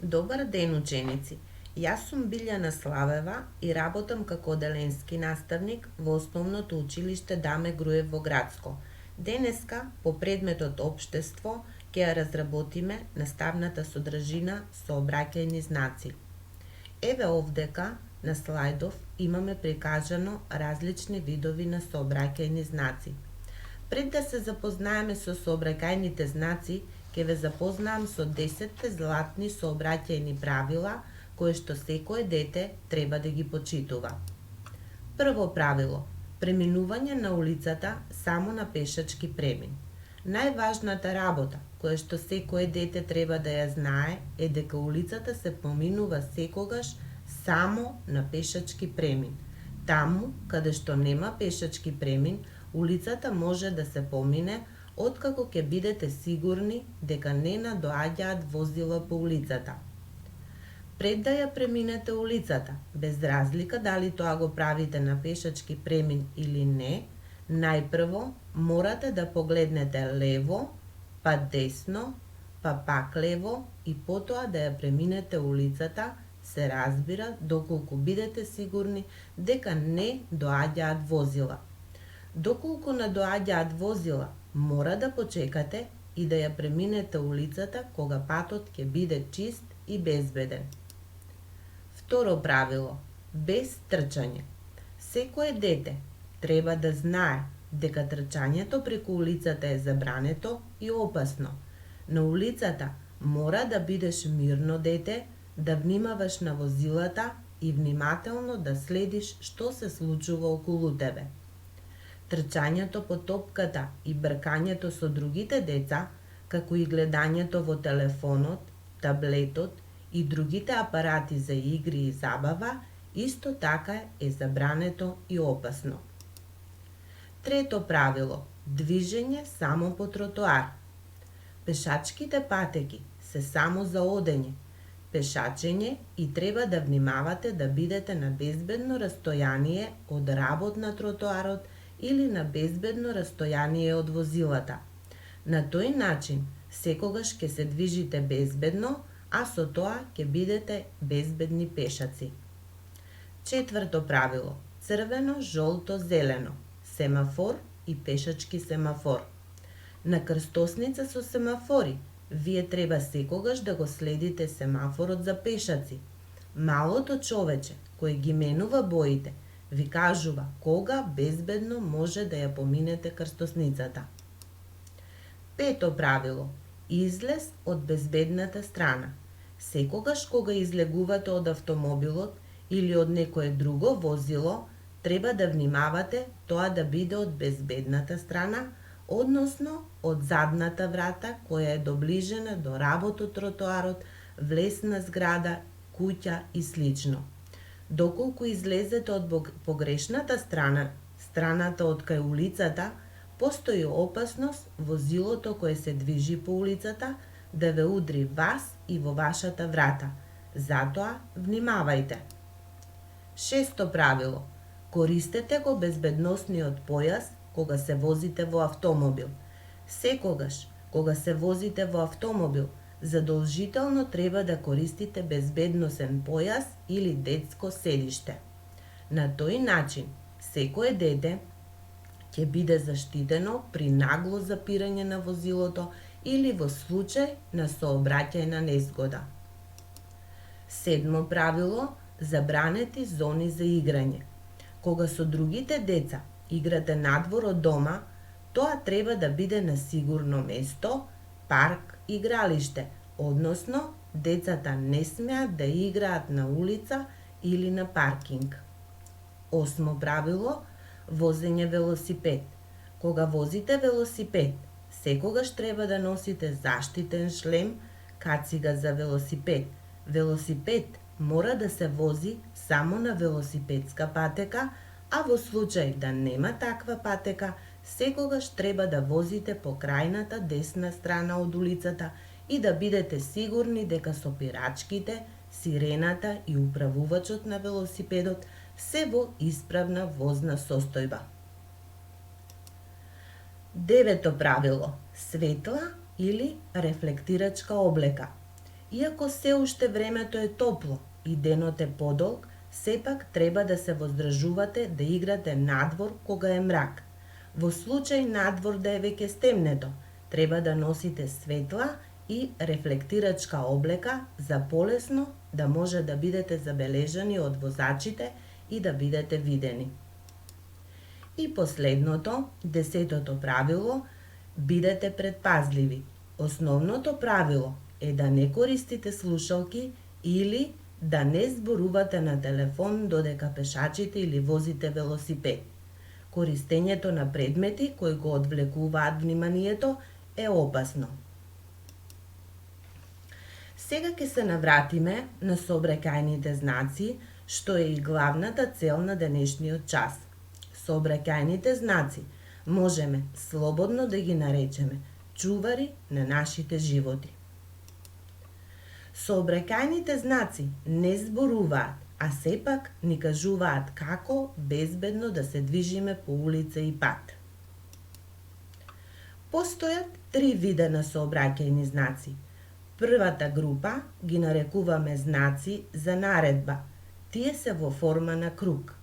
Добар ден, ученици! Јас сум Билјана Славева и работам како оделенски наставник во Основното училиште Даме Груев во Градско. Денеска, по предметот Општество, ќе ја разработиме наставната содржина сообраќајни знаци. Еве овдека, на слайдов, имаме прикажано различни видови на сообраќајни знаци. Пред да се запознаеме со сообраќајните знаци, ќе ве запознаам со 10 златни сообраќајни правила кои што секое дете треба да ги почитува. Прво правило: преминување на улицата само на пешачки премин. Најважната работа која што секое дете треба да ја знае е дека улицата се поминува секогаш само на пешачки премин. Таму каде што нема пешачки премин, улицата може да се помине откако ќе бидете сигурни дека не надоаѓаат возила по улицата. Пред да ја преминете улицата, без разлика дали тоа го правите на пешачки премин или не, најпрво морате да погледнете лево, па десно, па пак лево и потоа да ја преминете улицата, се разбира доколку бидете сигурни дека не доаѓаат возила. Доколку надоаѓаат возила, мора да почекате и да ја преминете улицата кога патот ќе биде чист и безбеден. Второ правило: без трчање. Секое дете треба да знае дека трчањето преку улицата е забрането и опасно. На улицата мора да бидеш мирно дете, да внимаваш на возилата и внимателно да следиш што се случува околу тебе. Трчањето по топката и бркањето со другите деца, како и гледањето во телефонот, таблетот и другите апарати за игри и забава, исто така е забрането и опасно. Трето правило: движење само по тротоар. Пешачките патеки се само за одење, пешачење и треба да внимавате да бидете на безбедно растојание од работ на тротоарот или на безбедно растојание од возилата. На тој начин, секогаш ќе се движите безбедно, а со тоа ќе бидете безбедни пешаци. Четврто правило: црвено, жолто, зелено. Семафор и пешачки семафор. На крстосница со семафори, вие треба секогаш да го следите семафорот за пешаци. Малото човече кој ги менува боите ви кажува кога безбедно може да ја поминете крстосницата. Пето правило: излез од безбедната страна. Секогаш кога излегувате од автомобилот или од некое друго возило, треба да внимавате тоа да биде од безбедната страна, односно од задната врата која е доближена до работот тротоарот, влесна зграда, куќа и слично. Доколку излезете од погрешната страна, страната од кај улицата, постои опасност возилото кое се движи по улицата да ве удри вас и во вашата врата. Затоа внимавајте. Шесто правило: користете го безбедносниот појас кога се возите во автомобил. Секогаш кога се возите во автомобил, задолжително треба да користите безбедносен појас или детско седиште. На тој начин, секое дете ќе биде заштитено при нагло запирање на возилото или во случај на сообраќајна незгода. Седмо правило: забранети зони за играње. Кога со другите деца играте надвор од дома, тоа треба да биде на сигурно место, парк, игралиште, односно децата не смеат да играат на улица или на паркинг. Осмо правило: возење велосипед. Кога возите велосипед, секогаш треба да носите заштитен шлем, кацига за велосипед. Велосипед мора да се вози само на велосипедска патека, а во случај да нема таква патека, секогаш треба да возите по крајната десна страна од улицата и да бидете сигурни дека сопирачките, сирената и управувачот на велосипедот се во исправна возна состојба. Девето правило: светла или рефлектирачка облека. Иако се уште времето е топло и денот е подолг, сепак треба да се воздржувате да играте надвор кога е мрак. Во случај надвор да е веќе стемнето, треба да носите светла и рефлектирачка облека за полесно да може да бидете забележани од возачите и да бидете видени. И последното, 10-тото правило, бидете предпазливи. Основното правило е да не користите слушалки или да не зборувате на телефон додека пешачите или возите велосипед. Користењето на предмети кои го одвлекуваат вниманието е опасно. Сега ќе се навратиме на сообраќајните знаци, што е и главната цел на денешниот час. Сообраќајните знаци можеме слободно да ги наречеме чувари на нашите животи. Сообраќајните знаци не зборуваат, а сепак ни кажуваат како безбедно да се движиме по улица и пат. Постојат 3 вида на сообраќајни знаци. Првата група ги нарекуваме знаци за наредба. Тие се во форма на круг.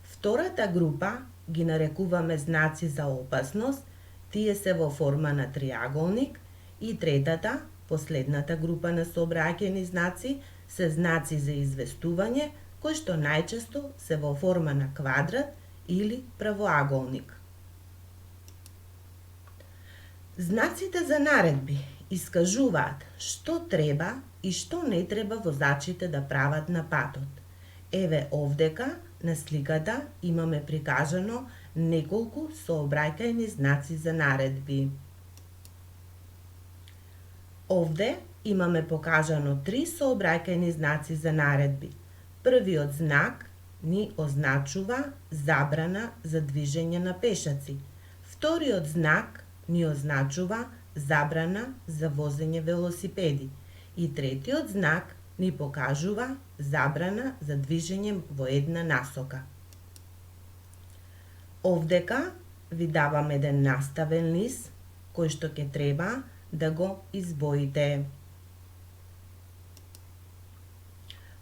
Втората група ги нарекуваме знаци за опасност. Тие се во форма на триаголник. И третата, последната група на сообраќајни знаци, се знаци за известување, кои што најчесто се во форма на квадрат или правоаголник. Знаците за наредби искажуваат што треба и што не треба возачите да прават на патот. Еве овдека на сликата имаме прикажано неколку сообраќајни знаци за наредби. Овде имаме покажано 3 сообраќајни знаци за наредби. Првиот знак ни означува забрана за движење на пешаци. Вториот знак ни означува забрана за возење велосипеди. И третиот знак ни покажува забрана за движење во една насока. Овдека ви давам еден наставен лист кој што ќе треба да го избоите.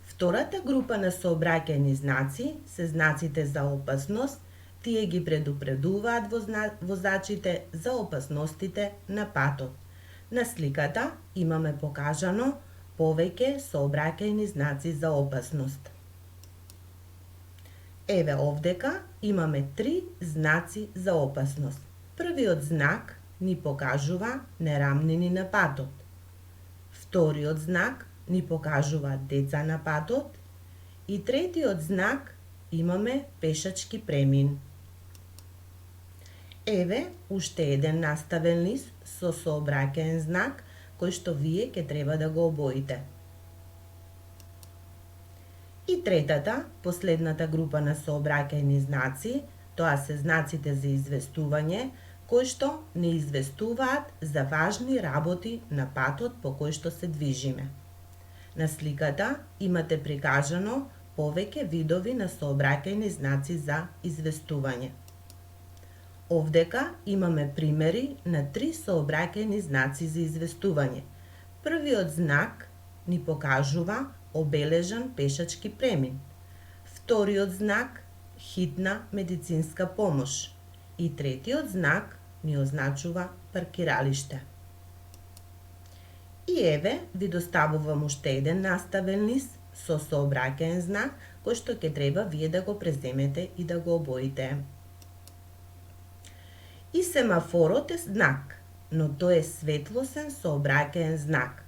Втората група на сообраќајни знаци се знаците за опасност. Тие ги предупредуваат возачите за опасностите на патот. На сликата имаме покажано повеќе сообраќајни знаци за опасност. Еве овдека имаме 3 знаци за опасност. Првиот знак ни покажува нерамнини на патот. Вториот знак ни покажува деца на патот. И третиот знак имаме пешачки премин. Еве уште еден наставен лист со сообраќаен знак кој што вие ќе треба да го обоите. И третата, последната група на сообраќајни знаци, тоа се знаците за известување, кои што не известуваат за важни работи на патот по кој што се движиме. На сликата имате прикажано повеќе видови на сообраќајни знаци за известување. Овдека имаме примери на 3 сообраќајни знаци за известување. Првиот знак ни покажува обележан пешачки премин. Вториот знак хитна медицинска помош. И третиот знак ни означува паркиралиште. И еве ви доставувам уште еден наставен лист со сообраќаен знак кој што ќе треба вие да го преземете и да го обоите. И семафорот е знак, но тој е светлосен сообраќаен знак.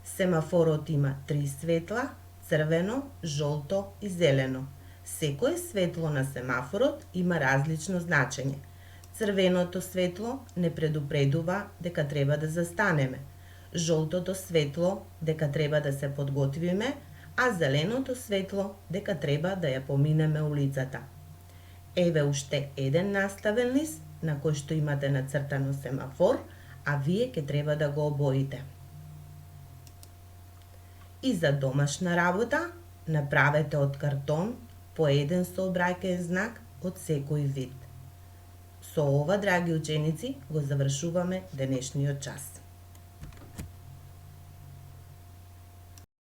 Семафорот има 3 светла, црвено, жолто и зелено. Секое светло на семафорот има различно значење. Црвеното светло не предупредува дека треба да застанеме. Жолтото светло дека треба да се подготвиме, а зеленото светло дека треба да ја поминеме улицата. Еве уште еден наставен лист на кој што имате нацртано семафор, а вие ќе треба да го обоите. И за домашна работа направете од картон по еден сообраќаен знак од секој вид. Со ова, драги ученици, го завршуваме денешниот час.